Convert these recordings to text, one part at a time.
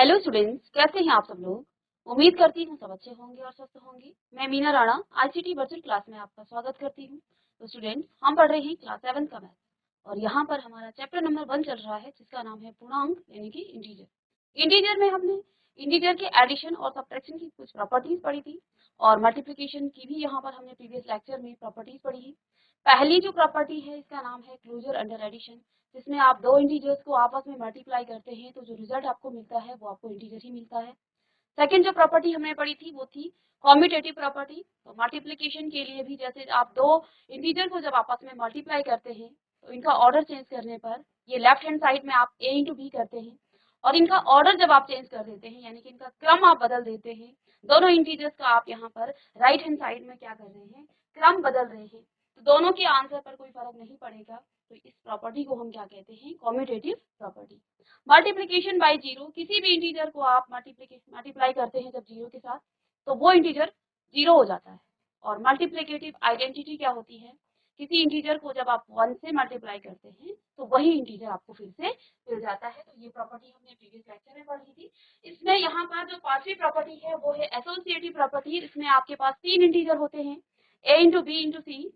Hello students, कैसे हैं आप सब लोग। उम्मीद करती हूँ सब अच्छे होंगे और स्वस्थ होंगे। मैं Meena Rana ICT virtual class में आपका स्वागत करती हूँ। तो स्टूडेंट्स, हम पढ़ रहे हैं क्लास 7 का मैथ और यहाँ पर हमारा चैप्टर नंबर 1 चल रहा है जिसका नाम है पूर्णांक यानी कि इंटीजर। इंटीजर में हमने इंटीजर के एडिशन और सब्ट्रैक्शन की कुछ प्रॉपर्टीज पढ़ी थी और मल्टीप्लिकेशन की भी यहाँ पर हमने प्रीवियस लेक्चर में प्रॉपर्टीज पढ़ी है। पहली जो प्रॉपर्टी है इसका नाम है क्लोजर अंडर एडिशन, जिसमें आप दो इंटीजर्स को आपस में मल्टीप्लाई करते हैं तो जो रिजल्ट आपको मिलता है वो आपको इंटीजर ही मिलता है। सेकंड जो प्रॉपर्टी हमने पढ़ी थी वो थी कॉम्यूटेटिव प्रॉपर्टी। तो मल्टीप्लिकेशन के लिए भी जैसे आप दो इंटीजर को जब आपस में मल्टीप्लाई करते हैं तो इनका ऑर्डर चेंज करने पर ये लेफ्ट हैंड साइड में आप a इंटू बी करते हैं और इनका ऑर्डर जब आप चेंज कर देते हैं यानी कि इनका क्रम आप बदल देते हैं, दोनों इंटीजर्स का आप यहाँ पर राइट हैंड साइड में क्या कर रहे हैं, क्रम बदल रहे हैं, तो दोनों के आंसर पर कोई फर्क नहीं पड़ेगा। तो इस प्रॉपर्टी को हम क्या कहते हैं, commutative property. Multiplication by zero, किसी भी इंटीजर को आप मल्टीप्लाई करते हैं जब जीरो के साथ तो वो इंटीजर जीरो हो जाता है। और मल्टीप्लिकेटिव आइडेंटिटी क्या होती है, किसी इंटीजर को जब आप 1 से मल्टीप्लाई करते हैं तो वही इंटीजर आपको फिर से मिल जाता है। तो ये प्रॉपर्टी हमने प्रीवियस लेक्चर में पढ़ी थी। इसमें यहाँ पर जो पांचवी प्रॉपर्टी है वो है एसोसिएटिव प्रॉपर्टी। इसमें आपके पास तीन इंटीजर होते हैं, a इंटू बी इंटू सी।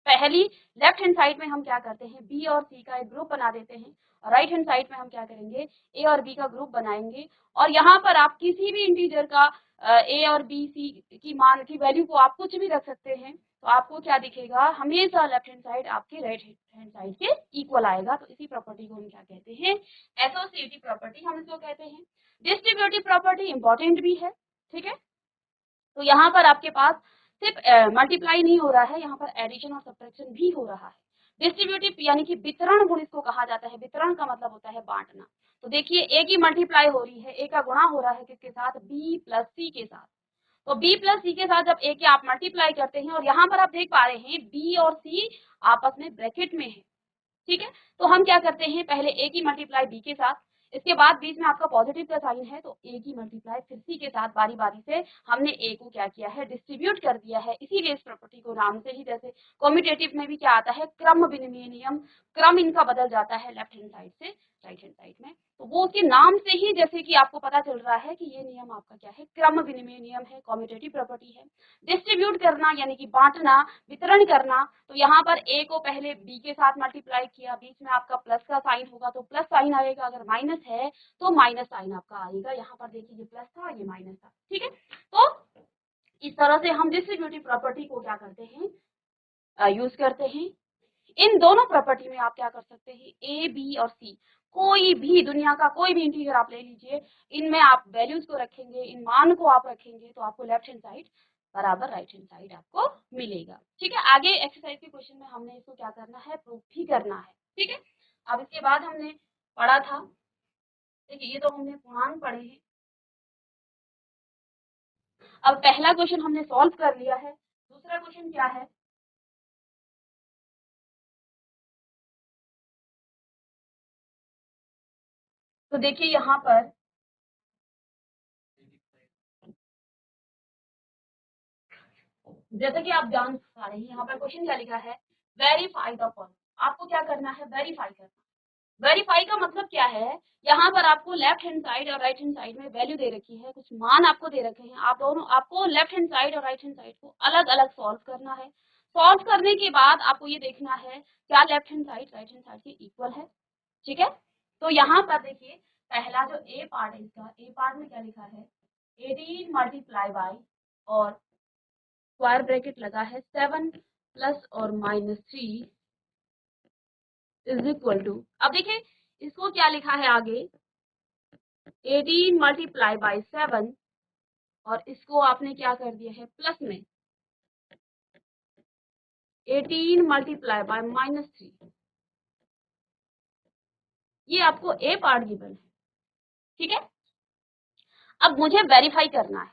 पहली लेफ्ट हैंड साइड में हम क्या करते हैं, बी और सी का एक ग्रुप बना देते हैं और राइट हैंड साइड में हम क्या करेंगे, ए और बी का ग्रुप बनाएंगे। और यहाँ पर आप किसी भी इंटीजर का ए और बी सी की मान की वैल्यू को आप कुछ भी रख सकते हैं तो आपको क्या दिखेगा, हमेशा लेफ्ट हैंड साइड आपके राइट हैंड साइड के इक्वल आएगा। तो इसी प्रॉपर्टी को हम क्या कहते हैं, एसोसिएटिव प्रॉपर्टी हम इसको कहते हैं। डिस्ट्रीब्यूटिव प्रॉपर्टी इंपॉर्टेंट भी है, ठीक है। तो यहाँ पर आपके पास सिर्फ मल्टीप्लाई नहीं हो रहा है, यहाँ पर एडिशन और सब्ट्रैक्शन भी हो रहा है। डिस्ट्रीब्यूटिव यानी कि वितरण गुण इसको कहा जाता है। वितरण का मतलब होता है बांटना। तो देखिए ए की मल्टीप्लाई हो रही है, ए का गुणा हो रहा है किसके साथ, बी प्लस सी के साथ। तो बी प्लस सी के साथ जब ए के आप मल्टीप्लाई करते हैं और यहाँ पर आप देख पा रहे हैं बी और सी आपस में ब्रैकेट में है, ठीक है। तो हम क्या करते हैं, पहले ए की मल्टीप्लाई बी के साथ, इसके बाद बीच में आपका पॉजिटिव का साइन है तो ए की मल्टीप्लाई फिर सी के साथ बारी बारी से हमने ए को क्या किया है, डिस्ट्रीब्यूट कर दिया है। इसीलिए इस प्रॉपर्टी को नाम से ही, जैसे कॉम्यूटेटिव में भी क्या आता है, क्रम विनिमय नियम, क्रम इनका बदल जाता है लेफ्ट हैंड साइड से राइट हैंड साइड में। तो वो उसके नाम से ही जैसे कि आपको पता चल रहा है कि ये नियम आपका क्या है, क्रम विनिमय नियम है, कॉम्यूटेटिव प्रॉपर्टी है। डिस्ट्रीब्यूट करना यानी कि बांटना, वितरण करना। तो यहाँ पर a को पहले b के साथ मल्टीप्लाई किया, बीच में आपका प्लस का साइन होगा तो प्लस साइन आएगा, अगर माइनस है तो माइनस साइन आपका आएगा। यहाँ पर देखिए ये प्लस था ये माइनस था, ठीक है। तो इस तरह से हम डिस्ट्रीब्यूटिव प्रॉपर्टी को क्या करते हैं, यूज करते हैं। इन दोनों प्रॉपर्टी में आप क्या कर सकते हैं, ए बी और सी, कोई भी दुनिया का कोई भी इंटीजर आप ले लीजिए, इनमें आप वैल्यूज को रखेंगे, इन मान को आप रखेंगे तो आपको लेफ्ट हैंड साइड बराबर राइट हैंड साइड आपको मिलेगा, ठीक है। आगे एक्सरसाइज के क्वेश्चन में हमने इसको क्या करना है, प्रूफ भी करना है, ठीक है। अब इसके बाद हमने पढ़ा था, देखिए ये तो हमने पूर्णांक पढ़े हैं। अब पहला क्वेश्चन हमने सॉल्व कर लिया है, दूसरा क्वेश्चन क्या है, तो देखिए यहाँ पर जैसे कि आप जान पा रहे हैं, यहाँ पर क्वेश्चन क्या लिखा है, वेरीफाई द फॉलोइंग। आपको क्या करना है, वेरीफाई करना। वेरीफाई का मतलब क्या है, यहाँ पर आपको लेफ्ट हैंड साइड और राइट हैंड साइड में वैल्यू दे रखी है, कुछ मान आपको दे रखे हैं, आप दोनों आपको लेफ्ट हैंड साइड और राइट हैंड साइड को अलग अलग सॉल्व करना है। सॉल्व करने के बाद आपको ये देखना है क्या left hand side right hand side के इक्वल है, ठीक है। तो यहाँ पर देखिए पहला जो ए पार्ट है, इसका ए पार्ट में क्या लिखा है, 18 मल्टीप्लाई बाई और स्क्वायर ब्रैकेट लगा है 7 प्लस और माइनस 3 इज इक्वल टू, अब देखिए इसको क्या लिखा है आगे, 18 मल्टीप्लाई बाई 7 और इसको आपने क्या कर दिया है प्लस में 18 मल्टीप्लाई बाय -3, ये आपको ए पार्ट गिवन है, ठीक है। अब मुझे वेरीफाई करना है,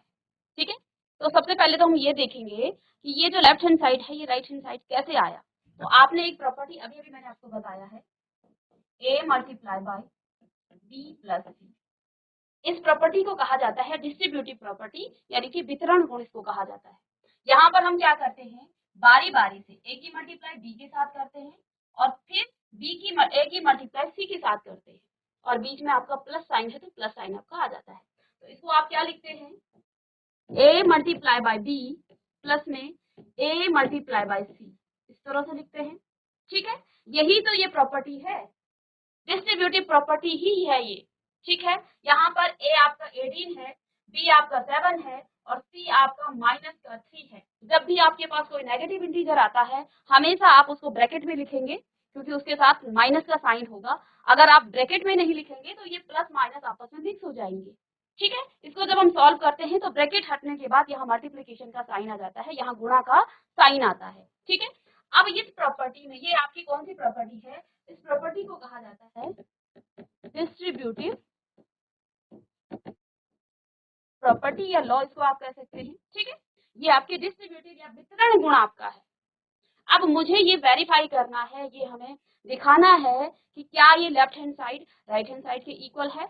ठीक है। तो सबसे पहले तो हम ये देखेंगे कि ये जो लेफ्ट हैंड साइड है ये राइट हैंड साइड कैसे आया। तो आपने एक प्रॉपर्टी अभी अभी मैंने आपको बताया है, A multiply by B plus सी। इस प्रॉपर्टी को कहा जाता है डिस्ट्रीब्यूटिव प्रॉपर्टी यानी कि वितरण गुण इसको कहा जाता है। यहाँ पर हम क्या करते हैं, बारी बारी से ए की मल्टीप्लाई बी के साथ करते हैं और फिर ए की मल्टीप्लाई सी के साथ करते हैं और बीच में आपका प्लस साइन है तो प्लस साइन आपका आ जाता है। तो इसको आप क्या लिखते हैं, a multiply by b plus में a मल्टीप्लाई बाय c, इस तरह से लिखते हैं। ठीक है, यही तो ये प्रॉपर्टी है, डिस्ट्रीब्यूटिव प्रॉपर्टी ही है ये। ठीक है, यहाँ पर a आपका 18 है, b आपका 7 है और c आपका -3 है। जब भी आपके पास कोई नेगेटिव इंटीजर आता है हमेशा आप उसको ब्रैकेट में लिखेंगे क्योंकि उसके साथ माइनस का साइन होगा। अगर आप ब्रैकेट में नहीं लिखेंगे तो ये प्लस माइनस आपस में मिक्स हो जाएंगे। ठीक है, इसको जब हम सॉल्व करते हैं तो ब्रैकेट हटने के बाद यहाँ मल्टीप्लिकेशन का साइन आ जाता है, यहाँ गुणा का साइन आता है। ठीक है, अब इस प्रॉपर्टी में ये आपकी कौन सी प्रॉपर्टी है, इस प्रॉपर्टी को कहा जाता है डिस्ट्रीब्यूटिव प्रॉपर्टी या लॉ, इसको आप कह सकते हैं। ठीक है, ये आपके डिस्ट्रीब्यूटिव या वितरण गुण आपका है। अब मुझे ये वेरीफाई करना है, ये हमें दिखाना है कि क्या ये left hand side right hand side के इक्वल है।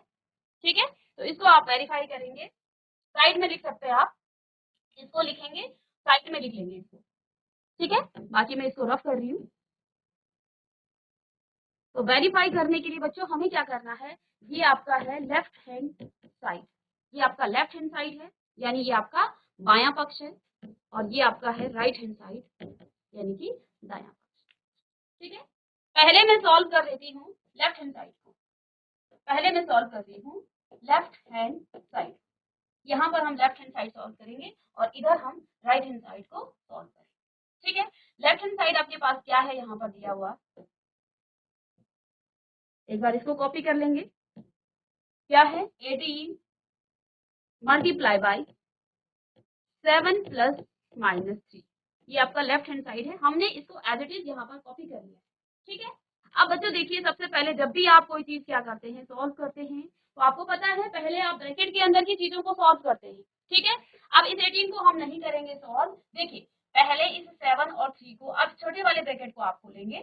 ठीक है, तो इसको आप वेरीफाई करेंगे, साइड में लिख सकते हैं आप, इसको लिखेंगे साइड में लिख लेंगे इसको। ठीक है, बाकी मैं इसको रफ कर रही हूँ। तो वेरीफाई करने के लिए बच्चों हमें क्या करना है, ये आपका है लेफ्ट हैंड साइड, ये आपका लेफ्ट हैंड साइड है यानी ये आपका बायां पक्ष है, और ये आपका है राइट हैंड साइड यानी कि दायां पक्ष। ठीक है, पहले मैं सॉल्व कर लेती हूँ लेफ्ट हैंड साइड को, पहले मैं सॉल्व करती हूँ लेफ्ट हैंड साइड। यहाँ पर हम लेफ्ट हैंड साइड सॉल्व करेंगे और इधर हम राइट हैंड साइड को सॉल्व करेंगे। ठीक है, लेफ्ट हैंड साइड आपके पास क्या है यहाँ पर दिया हुआ, एक बार इसको कॉपी कर लेंगे। क्या है, 18 मल्टीप्लाई बाय 7 प्लस -3, ये आपका लेफ्ट हैंड साइड है। हमने इसको एज इट इज यहाँ पर कॉपी कर लिया। ठीक है, अब बच्चों देखिए, सबसे पहले जब भी आप कोई चीज क्या करते हैं, सॉल्व करते हैं, तो आपको पता है पहले आप ब्रैकेट के अंदर की चीजों को सॉल्व करते हैं। ठीक है, अब इस 18 को हम नहीं करेंगे सॉल्व। देखिए, पहले इस 7 और 3 को, अब छोटे वाले ब्रैकेट को आप खोलेंगे।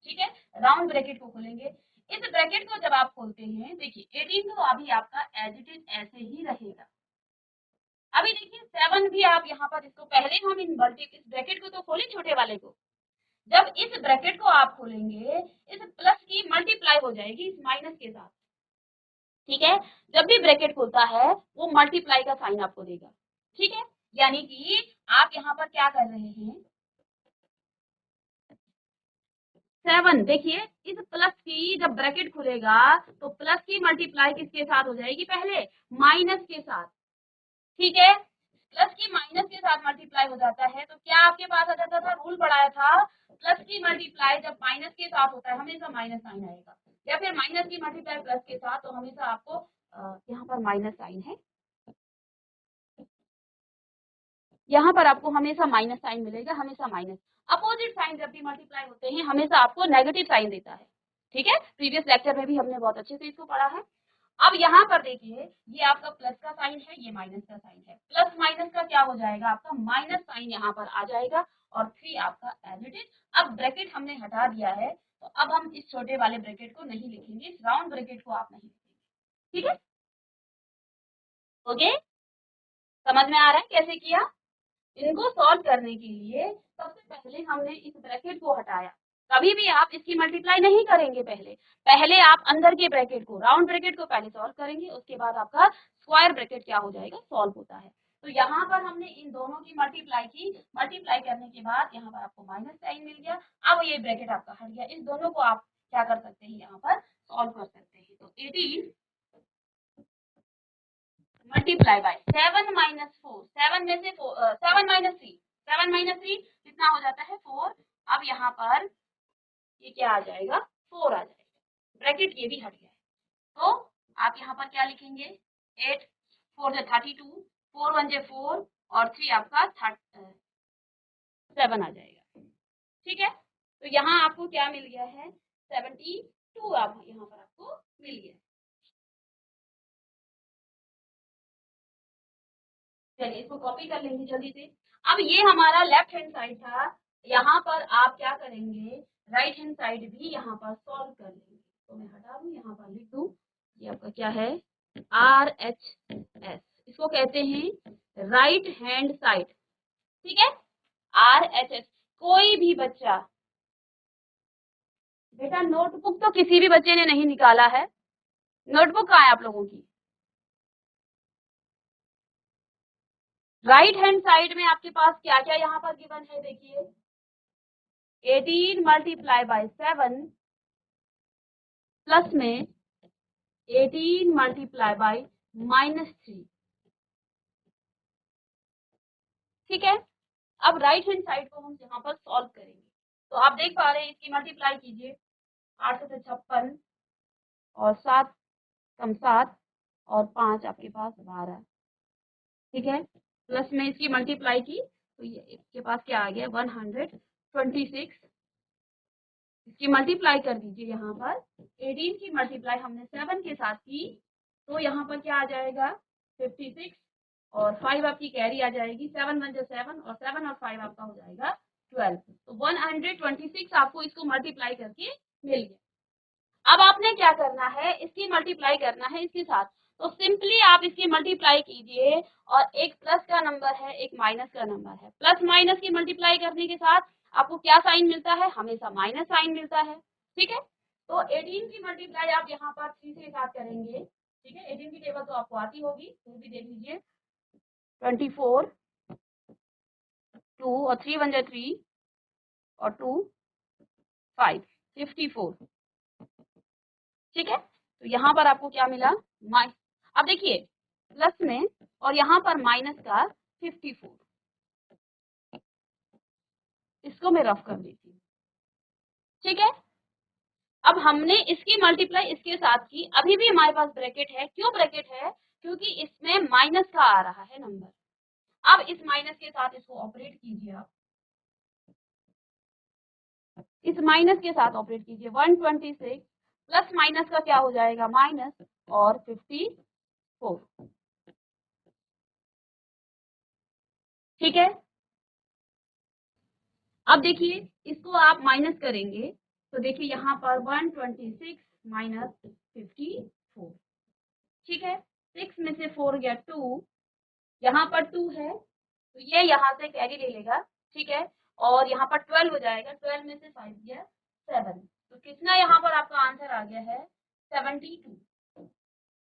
ठीक है, राउंड ब्रैकेट को खोलेंगे। इस ब्रैकेट को जब आप खोलते हैं, देखिए 18 तो अभी आपका एज इट इज ऐसे ही रहेगा। अभी देखिए 7 भी आप यहाँ पर, इसको पहले हम इस ब्रैकेट को तो खोले छोटे वाले को, जब इस ब्रैकेट को आप खोलेंगे इस प्लस की मल्टीप्लाई हो जाएगी इस माइनस के साथ। ठीक है, जब भी ब्रैकेट खुलता है वो मल्टीप्लाई का साइन आपको देगा। ठीक है, यानी कि आप यहाँ पर क्या कर रहे हैं, 7, देखिए इस प्लस की जब ब्रैकेट खुलेगा तो प्लस की मल्टीप्लाई किसके साथ हो जाएगी, पहले माइनस के साथ। ठीक है, प्लस की माइनस के साथ मल्टीप्लाई हो जाता है तो क्या आपके पास आ जाता था, रूल पढ़ाया था, प्लस की मल्टीप्लाई जब माइनस के साथ होता है हमेशा माइनस साइन आएगा, या फिर माइनस की मल्टीप्लाई प्लस के साथ तो हमेशा आपको यहाँ पर माइनस साइन है, यहाँ पर आपको हमेशा माइनस साइन मिलेगा, हमेशा माइनस। अपोजिट साइन जब भी मल्टीप्लाई होते हैं हमेशा आपको नेगेटिव साइन देता है। ठीक है, प्रीवियस लेक्चर में भी हमने बहुत अच्छे से इसको पढ़ा है। अब यहाँ पर देखिए, ये आपका प्लस का साइन है, ये माइनस का साइन है, प्लस माइनस का क्या हो जाएगा, आपका माइनस साइन यहाँ पर आ जाएगा और 3 आपका एज इट इज। अब ब्रैकेट हमने हटा दिया है तो अब हम इस छोटे वाले ब्रैकेट को नहीं लिखेंगे, इस राउंड ब्रैकेट को आप नहीं लिखेंगे। ठीक है, ओके, समझ में आ रहा है कैसे किया। इनको सॉल्व करने के लिए सबसे पहले हमने इस ब्रैकेट को हटाया, कभी भी आप इसकी मल्टीप्लाई नहीं करेंगे, पहले पहले आप अंदर के ब्रैकेट को, राउंड ब्रैकेट को पहले सॉल्व करेंगे, उसके बाद आपका स्क्वायर ब्रैकेट क्या हो जाएगा, सॉल्व होता है। तो यहाँ पर हमने इन दोनों की मल्टीप्लाई की, मल्टीप्लाई करने के बाद यहाँ पर आपको माइनस साइन मिल गया। अब ये ब्रैकेट आपका हट गया, इस दोनों को आप क्या कर सकते हैं, यहाँ पर सॉल्व कर सकते हैं। तो 18 मल्टीप्लाई बाय 7 माइनस 4, 7 में से 7 माइनस 3, 7 माइनस 3 कितना हो जाता है, 4। अब यहाँ पर ये क्या आ जाएगा, 4 आ जाएगा, ब्रैकेट ये भी हट गया है। तो आप यहाँ पर क्या लिखेंगे, 8 4 जो 32, 4 1 जो 4 और 3 आपका 7 आ जाएगा। ठीक है, तो यहाँ आपको क्या मिल गया है, 72 आप यहाँ पर आपको मिल गया। चलिए इसको कॉपी कर लेंगे जल्दी से। अब ये हमारा लेफ्ट हैंड साइड था, यहाँ पर आप क्या करेंगे, राइट हैंड साइड भी यहाँ पर सॉल्व कर लेंगे। तो मैं हटा दूं, यहाँ पर लिख दूं, ये आपका क्या है, RHS, इसको कहते हैं राइट हैंड साइड। ठीक है, RHS। कोई भी बच्चा, बेटा नोटबुक तो किसी भी बच्चे ने नहीं निकाला है, नोटबुक कहाँ है आप लोगों की? राइट हैंड साइड में आपके पास क्या क्या यहाँ पर गिवन है, देखिए 18 मल्टीप्लाई बाय 7 प्लस में 18 मल्टीप्लाई बाय -3। ठीक है, अब राइट हैंड साइड को हम यहाँ पर सॉल्व करेंगे। तो आप देख पा रहे हैं, इसकी मल्टीप्लाई कीजिए, 8 से 56 और 7 कम 7 और 5 आपके पास 12। ठीक है, प्लस में इसकी मल्टीप्लाई की तो ये इसके पास क्या आ गया 126। इसकी मल्टीप्लाई कर दीजिए, यहाँ पर 18 की मल्टीप्लाई हमने 7 के साथ की तो यहाँ पर क्या आ जाएगा 56 और 5 आपकी कैरी आ जाएगी, 7 1 7 और 7 और 5 आपका हो जाएगा 12। तो 126 आपको इसको मल्टीप्लाई करके मिल गया। अब आपने क्या करना है, इसकी मल्टीप्लाई करना है इसके साथ। तो सिंपली आप इसकी मल्टीप्लाई कीजिए और एक प्लस का नंबर है, एक माइनस का नंबर है। प्लस माइनस की मल्टीप्लाई करने के साथ आपको क्या साइन मिलता है, हमेशा माइनस साइन मिलता है। ठीक है, तो 18 की मल्टीप्लाई आप यहाँ पर 3 के साथ करेंगे। ठीक है, 18 की टेबल तो आपको आती होगी, फिर भी देख लीजिए 24 2 और 3 1 जा 3 और 2 5 54। ठीक है, तो यहाँ पर आपको क्या मिला अब देखिए प्लस में और यहाँ पर माइनस का 54। इसको मैं रफ कर देती हूँ। ठीक है, अब हमने इसकी मल्टीप्लाई इसके साथ की, अभी भी हमारे पास ब्रैकेट है। क्यों ब्रैकेट है, क्योंकि इसमें माइनस का आ रहा है नंबर। अब इस माइनस के साथ इसको ऑपरेट कीजिए, आप इस माइनस के साथ ऑपरेट कीजिए। 126 प्लस माइनस का क्या हो जाएगा माइनस और 54। ठीक है, अब देखिए इसको आप माइनस करेंगे तो देखिए यहाँ पर 126 माइनस 54। ठीक है, 6 में से 4 गया 2, यहाँ पर 2 है तो ये यहाँ से कैरी ले लेगा। ठीक है, और यहाँ पर 12 हो जाएगा, 12 में से 5 गया 7। तो कितना यहाँ पर आपका आंसर आ गया है 72।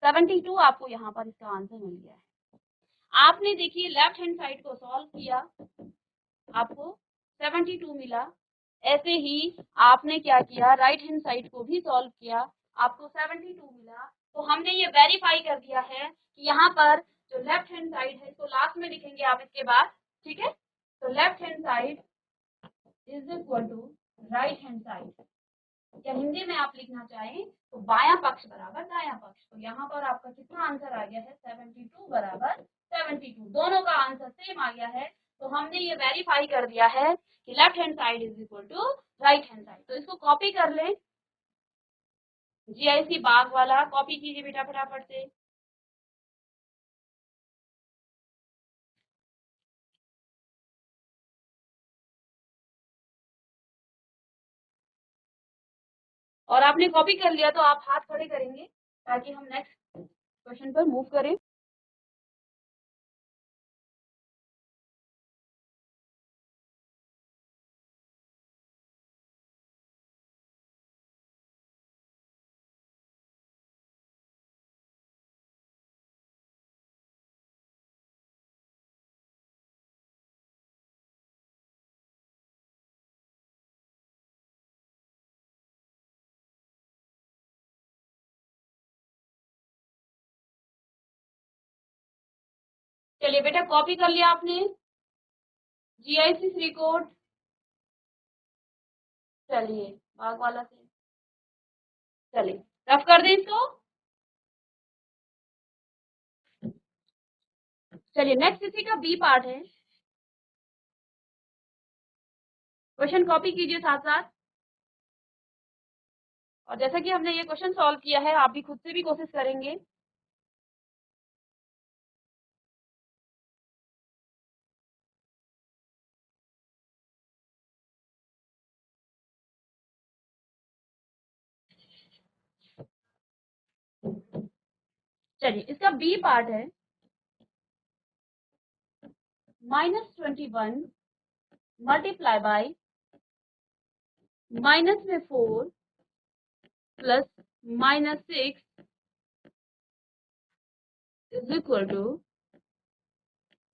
72 आपको यहाँ पर इसका आंसर मिल गया है। आपने देखिए लेफ्ट हैंड साइड को सॉल्व किया, आपको 72 मिला। ऐसे ही आपने क्या किया, राइट हैंड साइड को भी सॉल्व किया, आपको 72 मिला। तो हमने ये वेरीफाई कर दिया है कि यहाँ पर जो लेफ्ट हैंड साइड है इसको लास्ट में लिखेंगे आप इसके बाद। ठीक है, तो left hand side is equal to right hand side, या हिंदी में आप लिखना चाहें तो बायां पक्ष बराबर दायां पक्ष। तो यहाँ पर आपका कितना आंसर आ गया है 72 बराबर 72। दोनों का आंसर सेम आ गया है। तो हमने ये वेरीफाई कर दिया है कि left hand side is equal to right hand side. तो इसको कॉपी कर लें, जीआईसी बाग वाला कॉपी कीजिए बेटा फटाफट से। और आपने कॉपी कर लिया तो आप हाथ खड़े करेंगे ताकि हम नेक्स्ट क्वेश्चन पर मूव करें। चलिए बेटा, कॉपी कर लिया आपने जीआईसी श्री कोड। चलिए बाग वाला से, चलिए रफ कर दें इसको। चलिए नेक्स्ट इसी का बी पार्ट है। क्वेश्चन कॉपी कीजिए साथ साथ, और जैसा कि हमने ये क्वेश्चन सॉल्व किया है आप भी खुद से भी कोशिश करेंगे। चलिए इसका बी पार्ट है -21 मल्टीप्लाई बाय माइनस में 4 plus -6 is equal to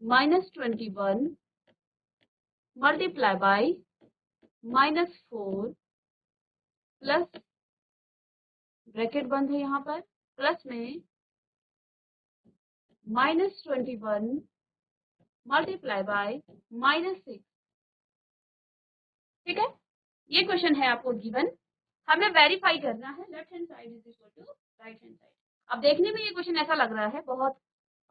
-21 multiply by -4 plus bracket बंद है यहाँ पर प्लस में -21 मल्टीप्लाई बाय -6। ठीक है, ये क्वेश्चन है आपको गिवन, हमें वेरीफाई करना है left hand side is equal to right hand side. अब देखने में ये क्वेश्चन ऐसा लग रहा है बहुत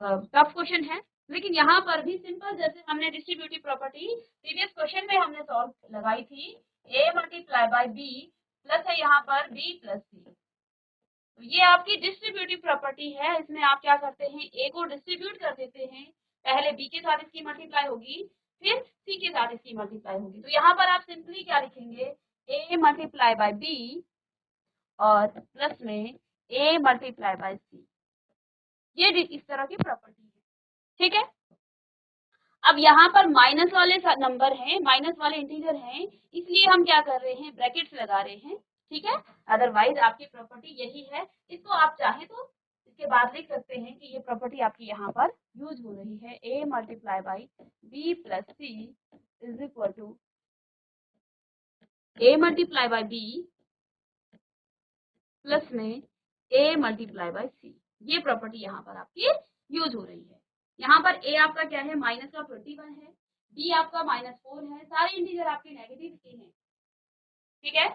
टफ क्वेश्चन है, लेकिन यहाँ पर भी सिंपल जैसे हमने डिस्ट्रीब्यूटिव प्रॉपर्टी प्रीवियस क्वेश्चन में हमने सॉल्व लगाई थी, a multiply by b plus है यहाँ पर b प्लस c। तो ये आपकी डिस्ट्रीब्यूटिव प्रॉपर्टी है, इसमें आप क्या करते हैं a को डिस्ट्रीब्यूट कर देते हैं, पहले b के साथ इसकी मल्टीप्लाई होगी फिर c के साथ इसकी मल्टीप्लाई होगी। तो यहाँ पर आप सिंपली क्या लिखेंगे a मल्टीप्लाई बाय b और प्लस में a मल्टीप्लाई बाय c, ये इस तरह की प्रॉपर्टी है। ठीक है, अब यहाँ पर माइनस वाले नंबर हैं, माइनस वाले इंटीजर हैं, इसलिए हम क्या कर रहे हैं ब्रैकेट्स लगा रहे हैं। ठीक है, अदरवाइज आपकी प्रॉपर्टी यही है, इसको आप चाहे तो इसके बाद लिख सकते हैं कि ये प्रॉपर्टी आपकी यहाँ पर यूज हो रही है, a multiply by b plus c is equal to a multiply by b plus में a मल्टीप्लाई बाई c। ये प्रॉपर्टी यहाँ पर आपकी यूज हो रही है। यहाँ पर a आपका क्या है माइनस का 21 है, b आपका -4 है, सारे इंटीजर आपके नेगेटिव के हैं। ठीक है,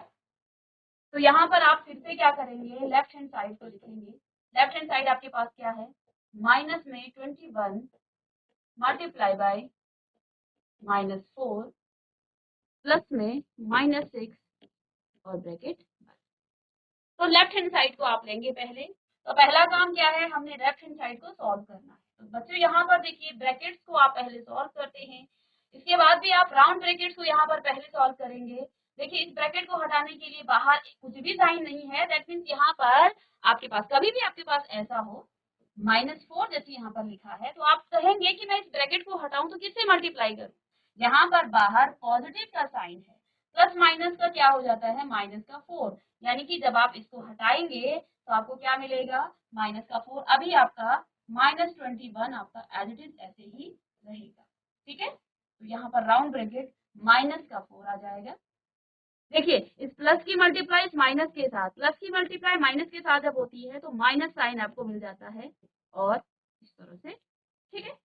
तो यहाँ पर आप फिर से क्या करेंगे लेफ्ट हैंड साइड को लिखेंगे। लेफ्ट हैंड साइड आपके पास क्या है माइनस में 21 मल्टीप्लाई बाय -4 प्लस में -6 और ब्रैकेट। तो लेफ्ट हैंड साइड को आप लेंगे पहले, तो पहला काम क्या है हमने लेफ्ट हैंड साइड को सॉल्व करना है। तो बच्चों यहाँ पर देखिए ब्रैकेट्स को आप पहले सॉल्व करते हैं, इसके बाद भी आप राउंड ब्रैकेट्स को यहाँ पर पहले सॉल्व करेंगे। देखिए इस ब्रैकेट को हटाने के लिए बाहर कुछ भी साइन नहीं है, दैट मीन्स यहाँ पर आपके पास कभी भी आपके पास ऐसा हो -4 जैसे यहाँ पर लिखा है, तो आप कहेंगे कि मैं इस ब्रैकेट को हटाऊं तो किससे मल्टीप्लाई करूं। यहाँ पर बाहर पॉजिटिव का साइन है, प्लस माइनस का क्या हो जाता है माइनस का 4, यानी कि जब आप इसको हटाएंगे तो आपको क्या मिलेगा -4। अभी आपका -21 आपका एज इट इज ऐसे ही रहेगा। ठीक है, तो यहाँ पर राउंड ब्रैकेट -4 आ जाएगा। देखिए इस प्लस की मल्टीप्लाई इस माइनस के साथ, प्लस की मल्टीप्लाई माइनस के साथ जब होती है तो माइनस साइन आपको मिल जाता है और इस तरह से। ठीक है,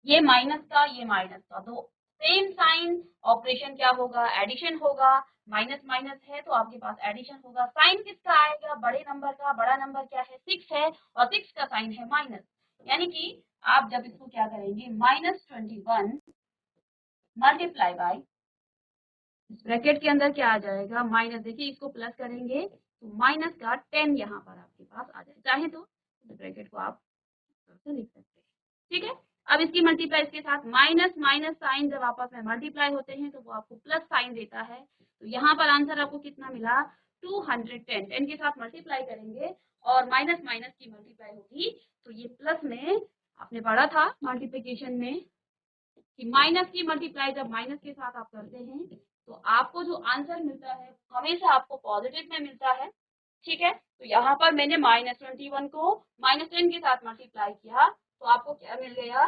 ये माइनस का ये माइनस का, तो सेम साइन ऑपरेशन क्या होगा एडिशन होगा, माइनस माइनस है तो आपके पास एडिशन होगा। साइन किसका आएगा बड़े नंबर का, बड़ा नंबर क्या है 6 है और 6 का साइन है माइनस, यानी कि आप जब इसको क्या करेंगे -21 मल्टीप्लाई बाय इस ब्रैकेट के अंदर क्या आ जाएगा माइनस, देखिए इसको प्लस करेंगे तो माइनस का 10 यहाँ पर आपके पास आ जाए, चाहे तो इस ब्रैकेट को आप लिख सकते हैं। ठीक है, अब इसकी मल्टीप्लाई इसके साथ माइनस माइनस साइन जब आपस में मल्टीप्लाई होते हैं तो वो आपको प्लस साइन देता है। तो यहाँ पर आंसर आपको कितना मिला 210, 10 के साथ मल्टीप्लाई करेंगे और माइनस माइनस की मल्टीप्लाई होगी तो ये प्लस में आपने पढ़ा था मल्टीप्लिकेशन में कि माइनस की मल्टीप्लाई जब माइनस के साथ आप करते हैं तो आपको जो आंसर मिलता है हमेशा आपको पॉजिटिव में मिलता है। ठीक है, तो यहाँ पर मैंने -21 को -10 के साथ मल्टीप्लाई किया तो आपको क्या मिल गया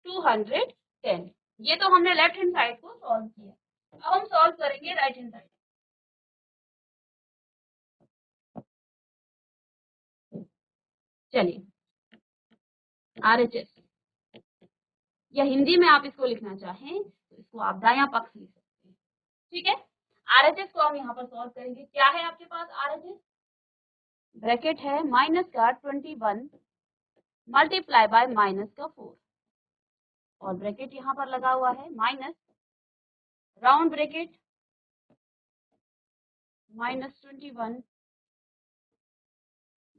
210। ये तो हमने लेफ्ट हैंड साइड को सॉल्व किया, अब हम सॉल्व करेंगे राइट हैंड साइड। चलिए RHS, या हिंदी में आप इसको लिखना चाहें तो इसको आप दायां पक्ष लिख सकते हैं। ठीक है, RHS को हम यहाँ पर सॉल्व करेंगे। क्या है आपके पास RHS, ब्रैकेट है माइनस का 21 मल्टीप्लाई बाय माइनस का 4 और ब्रैकेट यहाँ पर लगा हुआ है माइनस राउंड ब्रैकेट -21,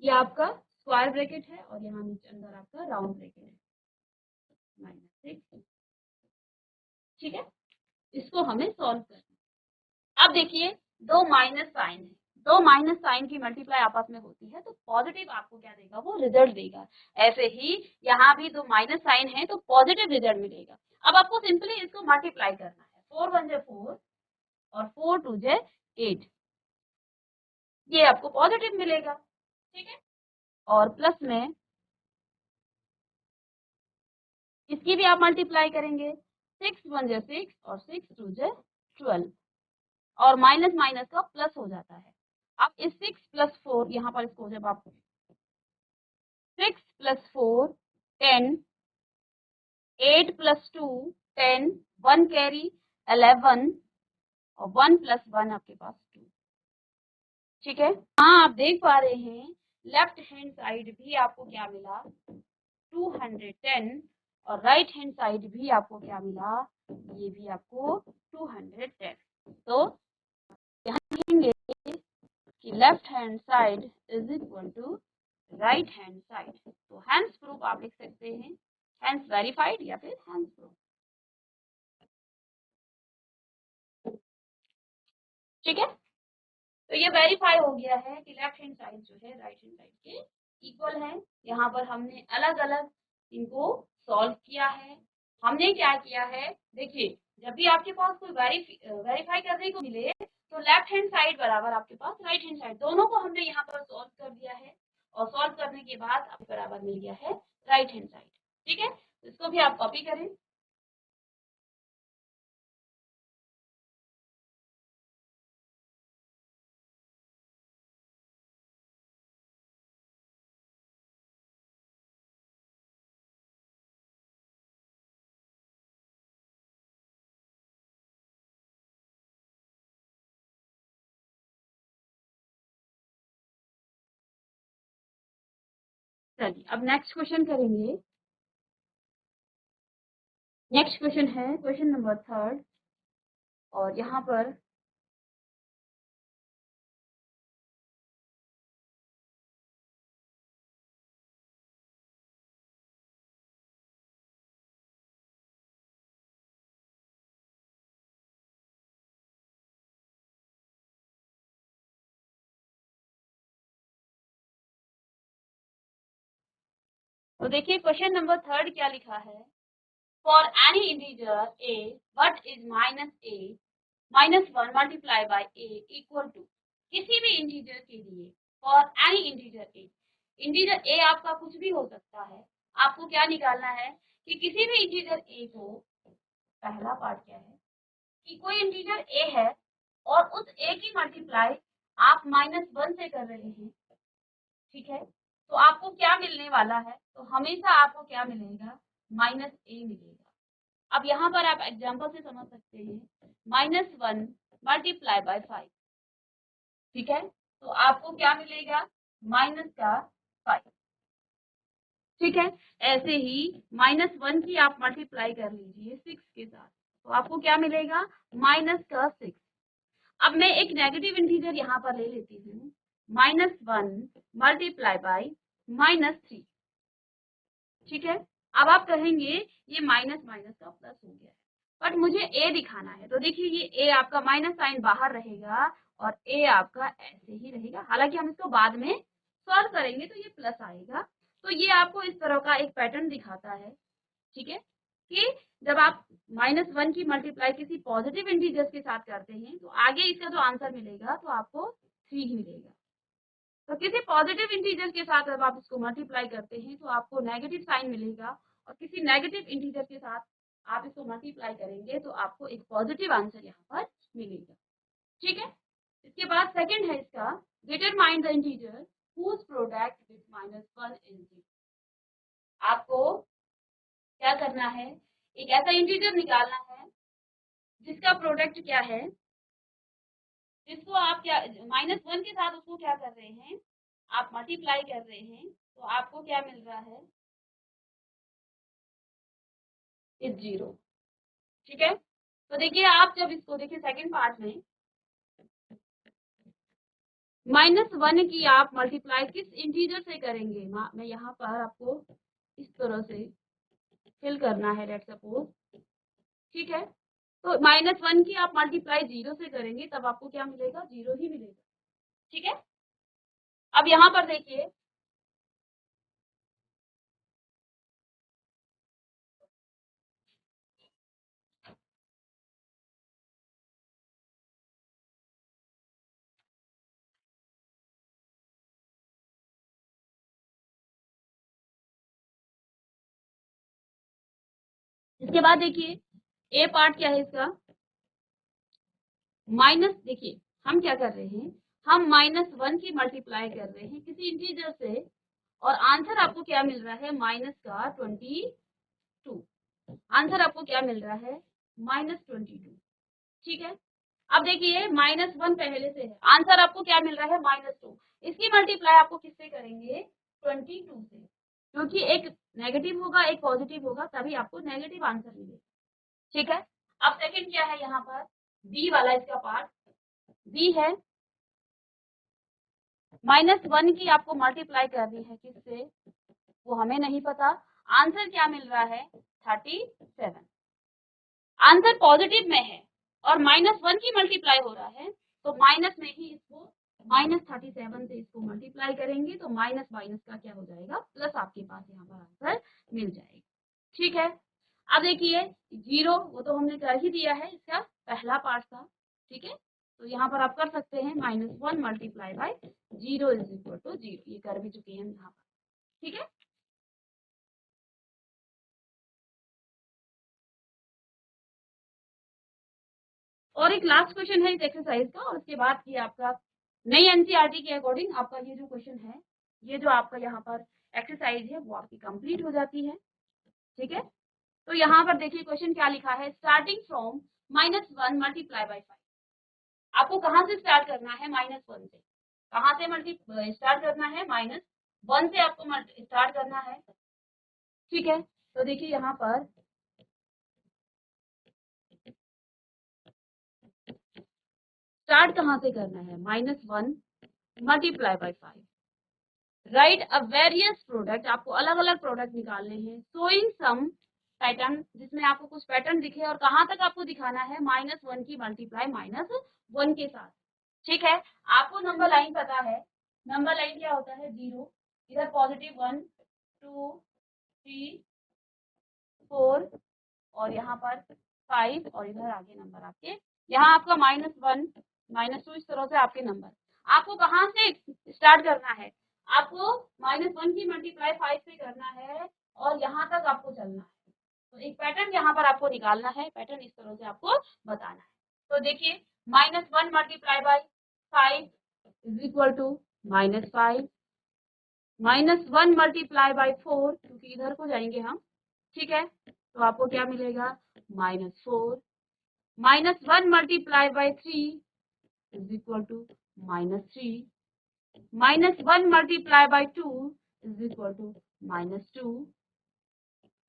ये आपका स्क्वायर ब्रैकेट है और यहाँ नीचे अंदर आपका राउंड ब्रैकेट है -6। ठीक है, इसको हमें सॉल्व करना। अब देखिए दो माइनस साइन है, दो माइनस साइन की मल्टीप्लाई आपस में होती है तो पॉजिटिव आपको क्या देगा वो रिजल्ट देगा। ऐसे ही यहाँ भी दो माइनस साइन है तो पॉजिटिव रिजल्ट मिलेगा। अब आपको सिंपली इसको मल्टीप्लाई करना है, 4 1 जा 4 और 4 2 जा 8, ये आपको पॉजिटिव मिलेगा। ठीक है, और प्लस में इसकी भी आप मल्टीप्लाई करेंगे, 6 1 जा 6 और 6 2 जा 12 और माइनस माइनस का प्लस हो जाता है। अब इस 6 प्लस 4 यहाँ पर इसको जब आप 6 प्लस 4 10, 8 प्लस 2 10, 1 कैरी 11 और 1 प्लस 1 आपके पास 2। ठीक है, हाँ आप देख पा रहे हैं लेफ्ट हैंड साइड भी आपको क्या मिला 210 और राइट हैंड साइड भी आपको क्या मिला, ये भी आपको 210। तो यहाँ लिखेंगे कि left hand side is equal to right hand side. तो हैंस प्रूफ आप लिख सकते हैं, हैंस वेरीफाइड या फिर हैंस प्रूफ। ठीक है, तो ये वेरीफाई हो गया है कि लेफ्ट हैंड साइड जो है राइट हैंड साइड के इक्वल है। यहाँ पर हमने अलग अलग इनको सॉल्व किया है। हमने क्या किया है, देखिए जब भी आपके पास कोई वेरीफाई करने को मिले तो लेफ्ट हैंड साइड बराबर आपके पास राइट हैंड साइड, दोनों को हमने यहाँ पर सॉल्व कर दिया है और सॉल्व करने के बाद आपको बराबर मिल गया है राइट हैंड साइड। ठीक है, इसको भी आप कॉपी करें। चलिए अब नेक्स्ट क्वेश्चन करेंगे। नेक्स्ट क्वेश्चन है क्वेश्चन नंबर 3 और यहाँ पर तो देखिए क्वेश्चन नंबर 3 क्या लिखा है, for any integer a what is minus a minus 1 multiply by a equal to, किसी भी इंटीजर के लिए for any integer a, integer a आपका कुछ भी हो सकता है, आपको क्या निकालना है कि किसी भी इंटीजर ए को, पहला पार्ट क्या है कि कोई इंटीजर ए है और उस ए की मल्टीप्लाई आप -1 से कर रहे हैं। ठीक है, तो आपको क्या मिलने वाला है, तो हमेशा आपको क्या मिलेगा, -a मिलेगा। अब यहाँ पर आप एग्जाम्पल से समझ सकते हैं, -1 मल्टीप्लाई बाय 5। ठीक है, तो आपको क्या मिलेगा, माइनस का 5। ठीक है, ऐसे ही -1 की आप मल्टीप्लाई कर लीजिए 6 के साथ, तो आपको क्या मिलेगा, माइनस का 6। अब मैं एक नेगेटिव इंटीजर यहाँ पर ले लेती हूँ, -1 मल्टीप्लाई बाय -3। ठीक है, अब आप कहेंगे ये माइनस माइनस का प्लस हो गया है, बट मुझे ए दिखाना है। तो देखिए ये ए आपका माइनस साइन बाहर रहेगा और ए आपका ऐसे ही रहेगा, हालांकि हम इसको बाद में सॉल्व करेंगे तो ये प्लस आएगा। तो ये आपको इस तरह का एक पैटर्न दिखाता है। ठीक है, कि जब आप -1 की मल्टीप्लाई किसी पॉजिटिव इंटीजर्स के साथ करते हैं तो आगे इसका जो आंसर मिलेगा तो आपको 3 ही मिलेगा। तो किसी पॉजिटिव इंटीजर के साथ जब आप इसको मल्टीप्लाई करते हैं तो आपको नेगेटिव साइन मिलेगा और किसी नेगेटिव इंटीजर के साथ आप इसको मल्टीप्लाई करेंगे तो आपको एक पॉजिटिव आंसर यहाँ पर मिलेगा। ठीक है, इसके बाद सेकंड है इसका, determine the integer whose product with -1 is 0। आपको क्या करना है, एक ऐसा इंटीजर निकालना है जिसका प्रोडक्ट क्या है, जिसको आप क्या -1 के साथ उसको क्या कर रहे हैं, आप मल्टीप्लाई कर रहे हैं, तो आपको क्या मिल रहा है, इज 0। ठीक है, तो देखिए आप जब इसको देखिए सेकंड पार्ट में -1 की आप मल्टीप्लाई किस इंटीजर से करेंगे, मैं यहाँ पर आपको इस तरह से फिल करना है, लेट सपोज। ठीक है, तो -1 की आप मल्टीप्लाई 0 से करेंगे तब आपको क्या मिलेगा, 0 ही मिलेगा। ठीक है, अब यहाँ पर देखिए इसके बाद देखिए ए पार्ट क्या है इसका, माइनस, देखिए हम क्या कर रहे हैं, हम -1 की मल्टीप्लाई कर रहे हैं किसी इंटीजर से और आंसर आपको क्या मिल रहा है, माइनस का 22। आंसर आपको क्या मिल रहा है, -22। ठीक है, अब देखिए -1 पहले से है, आंसर आपको क्या मिल रहा है, -2। इसकी मल्टीप्लाई आपको किससे करेंगे, 22 से, क्योंकि एक नेगेटिव होगा एक पॉजिटिव होगा तभी आपको नेगेटिव आंसर मिलेगा। ठीक है, अब सेकंड क्या है यहाँ पर, बी वाला इसका पार्ट, बी है -1 की आपको मल्टीप्लाई करनी है किससे, वो हमें नहीं पता, आंसर क्या मिल रहा है, 37। आंसर पॉजिटिव में है और -1 की मल्टीप्लाई हो रहा है तो माइनस में ही इसको -37 से इसको मल्टीप्लाई करेंगे तो माइनस माइनस का क्या हो जाएगा, प्लस आपके पास यहाँ पर आंसर मिल जाएगा। ठीक है, अब देखिए 0 वो तो हमने कर ही दिया है, इसका पहला पार्ट था। ठीक है, तो यहाँ पर आप कर सकते हैं -1 multiply by 0 is equal to 0, ये कर भी चुके हैं यहाँ पर। ठीक है, और एक लास्ट क्वेश्चन है इस एक्सरसाइज का और उसके बाद ये आपका नई एनसीईआरटी के अकॉर्डिंग आपका ये जो क्वेश्चन है, ये जो आपका यहाँ पर एक्सरसाइज है वो आपकी कंप्लीट हो जाती है। ठीक है, तो यहाँ पर देखिए क्वेश्चन क्या लिखा है, स्टार्टिंग फ्रॉम -1 मल्टीप्लाई बाय 5। आपको कहाँ से स्टार्ट करना है, -1 से, कहाँ से मल्टी स्टार्ट करना है, -1 से आपको स्टार्ट करना है। ठीक है, तो देखिए यहाँ पर स्टार्ट कहाँ से करना है, -1 multiply by 5, right a various product, आपको अलग अलग प्रोडक्ट निकालने हैं, शोइंग सम पैटर्न, जिसमें आपको कुछ पैटर्न दिखे और कहाँ तक आपको दिखाना है, -1 की मल्टीप्लाई -1 के साथ। ठीक है, आपको नंबर लाइन पता है, नंबर लाइन क्या होता है, 0, इधर पॉजिटिव 1 2 3 4 और यहाँ पर 5 और इधर आगे नंबर आपके, यहाँ आपका -1 -2, इस तरह से आपके नंबर। आपको कहाँ से स्टार्ट करना है, आपको -1 की मल्टीप्लाई 5 से करना है और यहाँ तक आपको चलना है। तो एक पैटर्न यहाँ पर आपको निकालना है, पैटर्न इस तरह से आपको बताना है। तो देखिए -1 multiply by 5 is equal to -5, -1 multiply by 4, क्योंकि इधर को जाएंगे हम। ठीक है, तो आपको क्या मिलेगा, -4, -1 multiply by 3 is equal to -3, -1 multiply by 2 is equal to -2,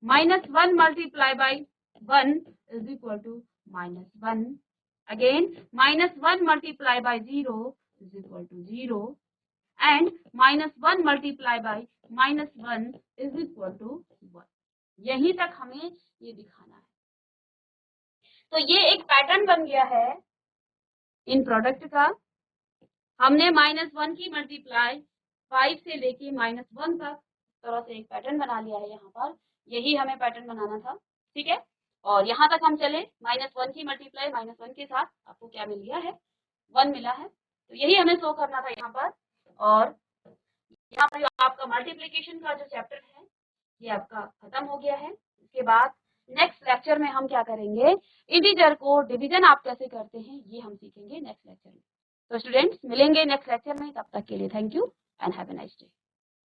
-1 multiply by 1 is equal to -1, again -1 multiply by 0 is equal to 0 and -1 multiply by -1 is equal to 1। यहीं तक हमें ये दिखाना है। तो ये एक पैटर्न बन गया है इन प्रोडक्ट का, हमने -1 की मल्टीप्लाई 5 से लेके -1 तक तरह से एक पैटर्न बना लिया है यहाँ पर, यही हमें पैटर्न बनाना था। ठीक है, और यहाँ तक हम चले, -1 की मल्टीप्लाई -1 के साथ आपको क्या मिल गया है, 1 मिला है, तो यही हमें शो करना था यहाँ पर। और यहाँ पर आपका मल्टीप्लिकेशन का जो चैप्टर है ये आपका खत्म हो गया है। इसके बाद नेक्स्ट लेक्चर में हम क्या करेंगे, इंटीजर को डिवीजन आप कैसे करते हैं ये हम सीखेंगे नेक्स्ट लेक्चर में। तो स्टूडेंट्स मिलेंगे नेक्स्ट लेक्चर में, तब तक के लिए thank you and have a nice day.